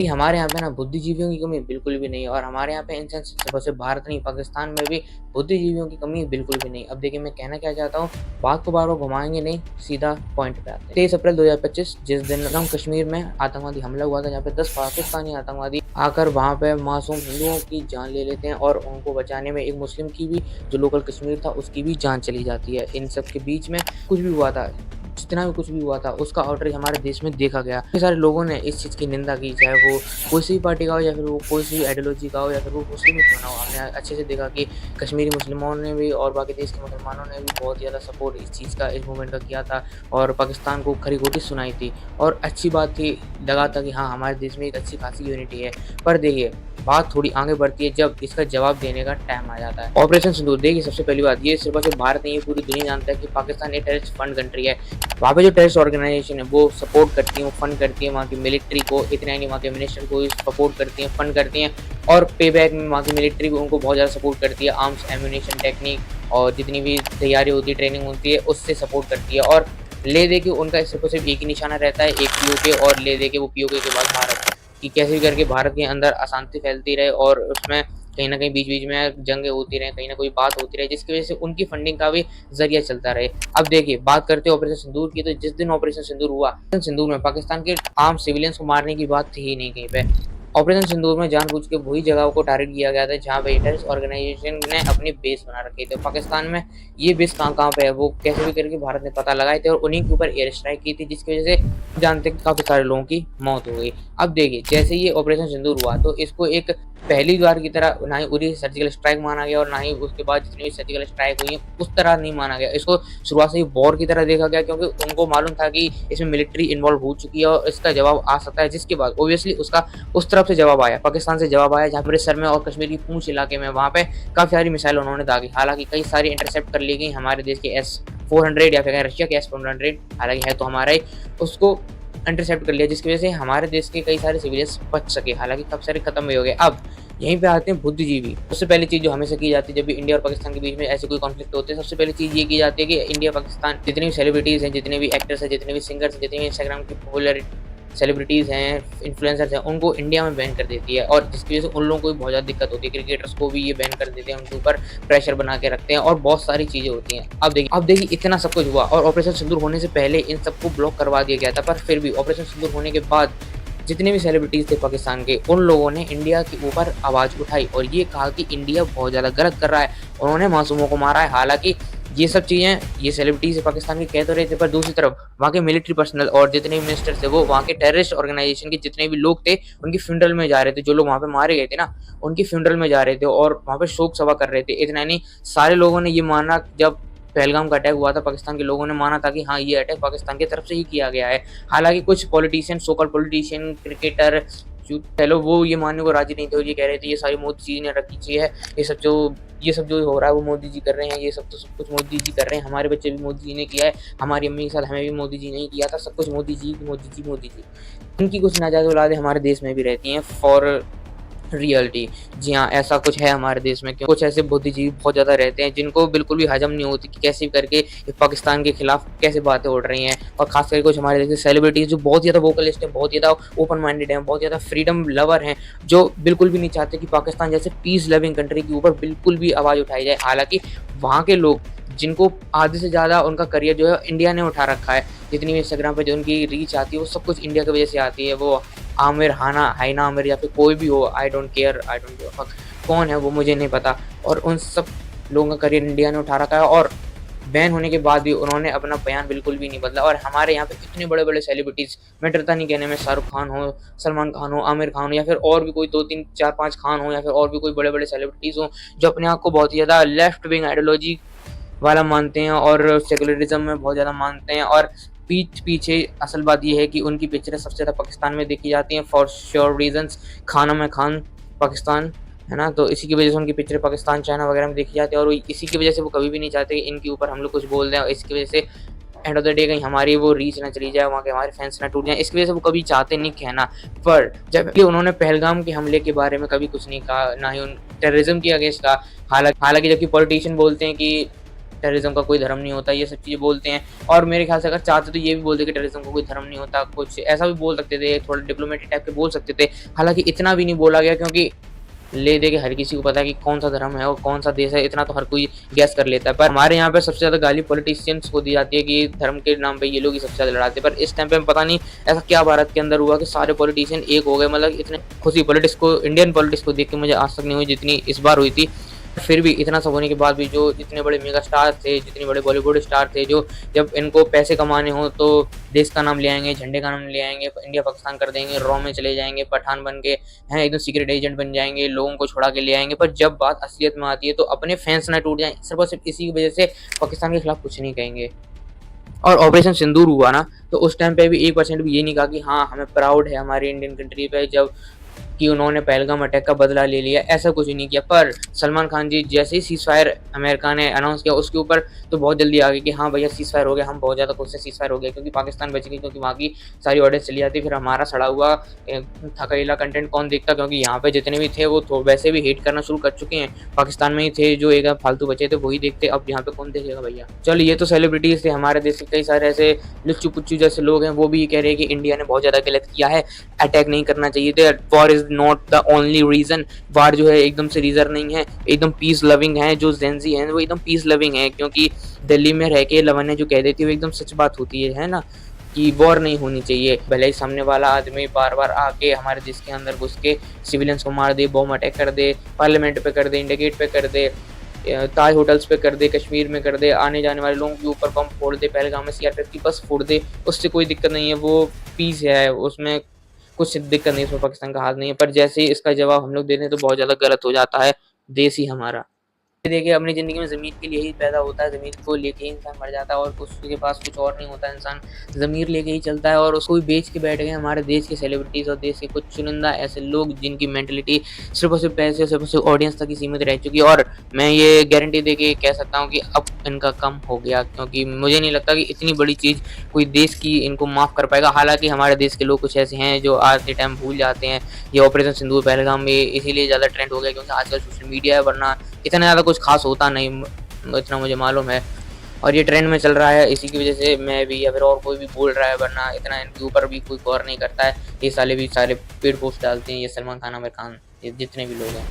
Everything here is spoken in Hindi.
कि हमारे यहाँ पे ना बुद्धिजीवियों की कमी बिल्कुल भी नहीं है और हमारे यहाँ पे इन सेंस सिर्फ भारत नहीं, पाकिस्तान में भी बुद्धिजीवियों की कमी बिल्कुल भी नहीं। अब देखिए मैं कहना क्या चाहता हूँ, बात को बार-बार घुमाएँगे नहीं, सीधा पॉइंट पे आते हैं। 23 अप्रैल 2025 जिस दिन जम्मू कश्मीर में आतंकवादी हमला हुआ था, जहाँ पे 10 पाकिस्तानी आतंकवादी आकर वहाँ पे मासूम हिंदुओं की जान ले लेते हैं और उनको बचाने में एक मुस्लिम की भी, जो लोकल कश्मीर था, उसकी भी जान चली जाती है। इन सब के बीच में कुछ भी हुआ था, जितना भी कुछ भी हुआ था, उसका आउटरीच हमारे देश में देखा गया। काफ़ी सारे लोगों ने इस चीज़ की निंदा की, चाहे वो कोई सी भी पार्टी का हो या फिर वो कोई सी आइडियोलॉजी का हो या फिर वो मुस्लिम ही क्यों ना हो। हमने अच्छे से देखा कि कश्मीरी मुसलमानों ने भी और बाकी देश के मुसलमानों ने भी बहुत ज़्यादा सपोर्ट इस चीज़ का, इस मूवमेंट का किया था और पाकिस्तान को खरी खोटी सुनाई थी और अच्छी बात थी, लगा था कि हाँ, हमारे देश में एक अच्छी खासी यूनिटी है। पर देखिए, बात थोड़ी आगे बढ़ती है जब इसका जवाब देने का टाइम आ जाता है। ऑपरेशन सिंदूर, देखिए सबसे पहली बात, ये सिर्फ और सिर्फ भारत नहीं है, पूरी दुनिया जानता है कि पाकिस्तान एक टेररिस्ट फंड कंट्री है। वहाँ पे जो टेररिस्ट ऑर्गेनाइजेशन है वो सपोर्ट करती है, वो फंड करती है वहाँ की मिलिट्री को, इतना नहीं वहाँ के मिनिस्टर को सपोर्ट करती हैं, फंड करती हैं और पे बैक में वहाँ की मिलिट्री भी उनको बहुत ज़्यादा सपोर्ट करती है। आर्म्स, एम्यूनेशन, टेक्निक और जितनी भी तैयारी होती है, ट्रेनिंग होती है, उससे सपोर्ट करती है और ले दे के उनका सिर्फ और सिर्फ एक ही निशाना रहता है, एक पीओके, और ले दे के वो पीओके के बाद भारत, कि कैसे भी करके भारत के अंदर अशांति फैलती रहे और उसमें कहीं न कहीं बीच-बीच में जंगें होती रहें, कहीं न कोई बात होती रहे, जिसकी वज़ह से उनकी फंडिंग का भी ज़रिया चलता रहे। अब देखिए, बात करते हैं ऑपरेशन सिंदूर की, तो जिस दिन ऑपरेशन सिंदूर हुआ, ऑपरेशन सिंदूर में पाकिस्तान के आम सिविलियंस को मारने की बात थी ही नहीं कहीं पे। ऑपरेशन सिंदूर में जानबूझ के वही जगहों को टारगेट किया गया था जहाँ पे टेररिस्ट ऑर्गेनाइजेशन ने अपनी बेस बना रखी थी। पाकिस्तान में ये बेस कहाँ-कहाँ पे है, वो कैसे भी करके भारत ने पता लगाए थे और उन्हीं के ऊपर एयर स्ट्राइक की थी, जिसकी वज़ह से जानते हैं कि काफ़ी सारे लोगों की मौत हो गई। अब देखिए, जैसे ये ऑपरेशन सिंदूर हुआ तो इसको एक पहली बार की तरह ना ही उरी सर्जिकल स्ट्राइक माना गया और ना ही उसके बाद जितनी भी सर्जिकल स्ट्राइक हुई है उस तरह नहीं माना गया। इसको शुरुआत से ही वॉर की तरह देखा गया, क्योंकि उनको मालूम था कि इसमें मिलिट्री इन्वॉल्व हो चुकी है और इसका जवाब आ सकता है, जिसके बाद ऑब्वियसली उसका उस तरफ से जवाब आया, पाकिस्तान से जवाब आया, जहाँ अमृतसर में और कश्मीर की पूंछ इलाके में वहाँ पे काफ़ी सारी मिसाइल उन्होंने दागी। हालाँकि कई सारी इंटरसेप्ट कर ली गई हमारे देश के S-400 या फिर रशिया के S-400, हालाँकि है तो हमारा ही, उसको इंटरसेप्ट कर लिया, जिसकी वजह से हमारे देश के कई सारे सिविलियंस बच सके, हालाँकि काफ़ी सारे खत्म भी हो गए। अब यहीं पे आते हैं बुद्धिजीवी। सबसे पहली चीज़ जो हमेशा की जाती है जब भी इंडिया और पाकिस्तान के बीच में ऐसे कोई कॉन्फ्लिक्ट होते हैं, सबसे पहली चीज़ ये की जाती है कि इंडिया पाकिस्तान जितने भी सेलिब्रिटीज़ हैं, जितने भी एक्टर्स हैं, जितने भी सिंगर्स हैं, जितने भी इंस्टाग्राम की पॉपुलर सेलिब्रिटीज़ हैं, इन्फ्लुएंसर्स हैं, उनको इंडिया में बैन कर देती है और जिसकी वजह से उन लोगों को भी बहुत ज़्यादा दिक्कत होती है। क्रिकेटर्स को भी ये बैन कर देते हैं, उनके ऊपर प्रेशर बना के रखते हैं और बहुत सारी चीज़ें होती हैं। अब देखिए इतना सब कुछ हुआ और ऑपरेशन सिंदूर होने से पहले इन सबको ब्लॉक करवा दिया गया था, पर फिर भी ऑपरेशन सिंदूर होने के बाद जितने भी सेलिब्रिटीज़ थे पाकिस्तान के, उन लोगों ने इंडिया के ऊपर आवाज़ उठाई और ये कहा कि इंडिया बहुत ज़्यादा गलत कर रहा है, उन्होंने मासूमों को मारा है। हालाँकि ये सब चीज़ें ये सेलिब्रिटीज़ पाकिस्तान के कह तो रहे थे, पर दूसरी तरफ वहाँ के मिलिट्री पर्सनल और जितने भी मिनिस्टर्स थे, वो वहाँ के टेररिस्ट ऑर्गेनाइजेशन के जितने भी लोग थे, उनकी फ्यूनरल में जा रहे थे। जो लोग वहाँ पे मारे गए थे ना, उनकी फ्यूनरल में जा रहे थे और वहाँ पे शोक सभा कर रहे थे। इतना नहीं, सारे लोगों ने ये माना, जब पहलगाम का अटैक हुआ था, पाकिस्तान के लोगों ने माना था कि हाँ, ये अटैक पाकिस्तान की तरफ से ही किया गया है। हालाँकि कुछ politician, so called politician, cricketer, जो चलो वो ये मानने को राज़ी नहीं थे और ये कह रहे थे ये सारी मोदी जी ने रखी चीज़ है, ये सब जो हो रहा है वो मोदी जी कर रहे हैं, ये सब तो सब कुछ मोदी जी कर रहे हैं, हमारे बच्चे भी मोदी जी ने किया है, हमारी अम्मी के साथ हमें भी मोदी जी ने ही किया था, सब कुछ मोदी जी, मोदी जी, मोदी जी। उनकी कुछ नाजायज़ औलादें हमारे देश में भी रहती हैं फॉर रियलिटी। जी हाँ, ऐसा कुछ है हमारे देश में, कुछ ऐसे बुद्धिजीवी बहुत ज़्यादा रहते हैं जिनको बिल्कुल भी हज़म नहीं होती कि कैसे भी करके ये पाकिस्तान के खिलाफ कैसे बातें उड़ रही हैं और ख़ास करके कुछ हमारे देश के सेलिब्रिटीज़ जो बहुत ज़्यादा वोकलिस्ट हैं, बहुत ज़्यादा ओपन माइंडेड हैं, बहुत ज़्यादा फ्रीडम लवर हैं, जो बिल्कुल भी नहीं चाहते कि पाकिस्तान जैसे पीस लविंग कंट्री के ऊपर बिल्कुल भी आवाज़ उठाई जाए। हालाँकि वहाँ के लोग, जिनको आधे से ज़्यादा उनका करियर जो है इंडिया ने उठा रखा है, जितनी भी इंस्टाग्राम पे जो उनकी रीच आती है वो सब कुछ इंडिया की वजह से आती है। वो आमिर, हाइना आमिर या फिर कोई भी हो, I don't care, I don't give a fuck, कौन है वो मुझे नहीं पता, और उन सब लोगों का करियर इंडिया ने उठा रखा है और बैन होने के बाद भी उन्होंने अपना बयान बिल्कुल भी नहीं बदला। और हमारे यहाँ पे इतने बड़े-बड़े सेलिब्रिटीज़, मैं डरता नहीं कहने में, शाहरुख खान हो, सलमान खान हो, आमिर खान हो या फिर और भी कोई 2, 3, 4, 5 खान हो या फिर और भी कोई बड़े-बड़े सेलिब्रिटीज़ हों, जो अपने आप को बहुत ही ज़्यादा लेफ्ट विंग आइडियोलॉजी वाला मानते हैं और सेकुलरिज़्म में बहुत ज़्यादा मानते हैं, और पीछे असल बात ये है कि उनकी पिक्चरें सबसे ज़्यादा पाकिस्तान में देखी जाती हैं फॉर श्योर रीज़न्स। खानों में खान पाकिस्तान, है ना? तो इसी की वजह से उनकी पिक्चरें पाकिस्तान, चाइना वगैरह में देखी जाती है और इसी की वजह से वो कभी भी नहीं चाहते कि इनके ऊपर हम लोग कुछ बोल दें और इसकी वजह से एंड ऑफ द डे कहीं हमारी वो रीच ना चली जाए, वहाँ के हमारे फैंस ना टूट जाएँ, इसकी वजह से वो कभी चाहते नहीं कहना। पर जबकि उन्होंने पहलगाम के हमले के बारे में कभी कुछ नहीं कहा, ना ही उन टेररिज़्म के अगेंस्ट कहा। हालाँकि जबकि पॉलिटिशियन बोलते हैं कि टेररिज्म का कोई धर्म नहीं होता, ये सब चीज़ें बोलते हैं। और मेरे ख्याल से अगर चाहते तो ये भी बोलते कि टेररिज्म का कोई धर्म नहीं होता, कुछ ऐसा भी बोल सकते थे, थोड़ा डिप्लोमेटिक टाइप के बोल सकते थे। हालाँकि इतना भी नहीं बोला गया, क्योंकि ले दे के हर किसी को पता है कि कौन सा धर्म है और कौन सा देश है, इतना तो हर कोई गैस कर लेता है। पर हमारे यहाँ पे सबसे ज़्यादा गाली पॉलिटिशियंस को दी जाती है कि धर्म के नाम पे ये लोग ही सबसे ज़्यादा लड़ाते हैं। पर इस टाइम पे पता नहीं ऐसा क्या भारत के अंदर हुआ कि सारे पॉलिटिशियन एक हो गए। मतलब इतने खुशी पॉलिटिक्स को, इंडियन पॉलिटिक्स को देख के मुझे आज तक नहीं हुई जितनी इस बार हुई थी। फिर भी इतना सब होने के बाद भी जो जितने बड़े मेगा स्टार थे, जितने बड़े बॉलीवुड स्टार थे, जो जब इनको पैसे कमाने हो तो देश का नाम ले आएंगे, झंडे का नाम ले आएंगे, इंडिया पाकिस्तान कर देंगे, रॉ में चले जाएंगे, पठान बन के हैं एकदम सीक्रेट एजेंट बन जाएंगे, लोगों को छुड़ा के ले आएंगे। पर जब बात असलियत में आती है तो अपने फैंस ना टूट जाएं, सिर्फ और सिर्फ इसी की वजह से पाकिस्तान के खिलाफ कुछ नहीं कहेंगे। और ऑपरेशन सिंदूर हुआ ना, तो उस टाइम पे भी 1% भी ये नहीं कहा कि हाँ हमें प्राउड है हमारी इंडियन कंट्री पे जब कि उन्होंने पहलगाम अटैक का बदला ले लिया, ऐसा कुछ नहीं किया। पर सलमान खान जी जैसे ही सीज़ फायर अमेरिका ने अनाउंस किया उसके ऊपर तो बहुत जल्दी आ गए कि हाँ भैया सीज़ फायर हो गया, हम बहुत ज़्यादा खुश से सीज़ फायर हो गया, क्योंकि पाकिस्तान बच गई, क्योंकि वहाँ की सारी ऑडियंस चली जाती। फिर हमारा सड़ा हुआ थकेला कंटेंट कौन देखता, क्योंकि यहाँ पे जितने भी थे वो तो वैसे भी हेट करना शुरू कर चुके हैं। पाकिस्तान में ही थे जो एक फालतू बचे थे वही देखते, अब यहाँ पे कौन देखेगा भैया। चलो ये तो सेलिब्रिटीज़ थे, हमारे देश के कई सारे ऐसे लुच्चू पुच्चू जैसे लोग हैं वो भी कह रहे हैं कि इंडिया ने बहुत ज़्यादा गलत किया है, अटैक नहीं करना चाहिए थे, war is not the only reason. War जो है एकदम से रीज़न नहीं है, एकदम पीस लविंग है। जो जेंजी हैं वो एकदम पीस लविंग है, क्योंकि दिल्ली में रह के लवन्या जो कह देती है वो एकदम सच बात होती है ना, कि वॉर नहीं होनी चाहिए। भले ही सामने वाला आदमी बार बार आके हमारे देश के अंदर घुस के सिविलियंस को मार दे, बॉम्ब अटैक कर दे, पार्लियामेंट पे कर दे, इंडिया गेट पे कर दे, ताज होटल्स पे कर दे, कश्मीर में कर दे, आने जाने वाले लोगों के ऊपर बम फोड़ दे, पहलगाम में सीआरपीएफ की बस फोड़ दे, उससे कोई दिक्कत नहीं है, वो पीस है, उसमें कुछ दिक्कत नहीं है, उसमें पाकिस्तान का हाथ नहीं है। पर जैसे ही इसका जवाब हम लोग देते हैं तो बहुत ज़्यादा गलत हो जाता है, देश ही हमारा। देखिए अपनी ज़िंदगी में ज़मीर के लिए ही पैदा होता है, ज़मीर को लेके ही इंसान मर जाता है और उसके पास कुछ और नहीं होता है, इंसान ज़मीर लेके ही चलता है। और उसको भी बेच के बैठ गए हमारे देश के सेलिब्रिटीज़ और देश के कुछ चुनिंदा ऐसे लोग जिनकी मेंटलिटी सिर्फ और सिर्फ पैसे, सिर्फ और सिर्फ ऑडियंस तक ही सीमित रह चुकी है। और मैं ये गारंटी दे के कह सकता हूँ कि अब इनका कम हो गया, क्योंकि मुझे नहीं लगता कि इतनी बड़ी चीज़ कोई देश की इनको माफ़ कर पाएगा। हालाँकि हमारे देश के लोग कुछ ऐसे हैं जो आज के टाइम भूल जाते हैं। ये ऑपरेशन सिंदूर पहलगाम में इसीलिए ज़्यादा ट्रेंड हो गया क्योंकि आजकल सोशल मीडिया है, वरना इतना ज़्यादा कुछ खास होता नहीं, इतना मुझे मालूम है। और ये ट्रेंड में चल रहा है, इसी की वजह से मैं भी या फिर और कोई भी बोल रहा है, वरना इतना इनके ऊपर भी कोई गौर नहीं करता है। ये साले भी सारे पेड़ पोस्ट डालते हैं, ये सलमान खान, आमिर खान, ये जितने भी लोग हैं।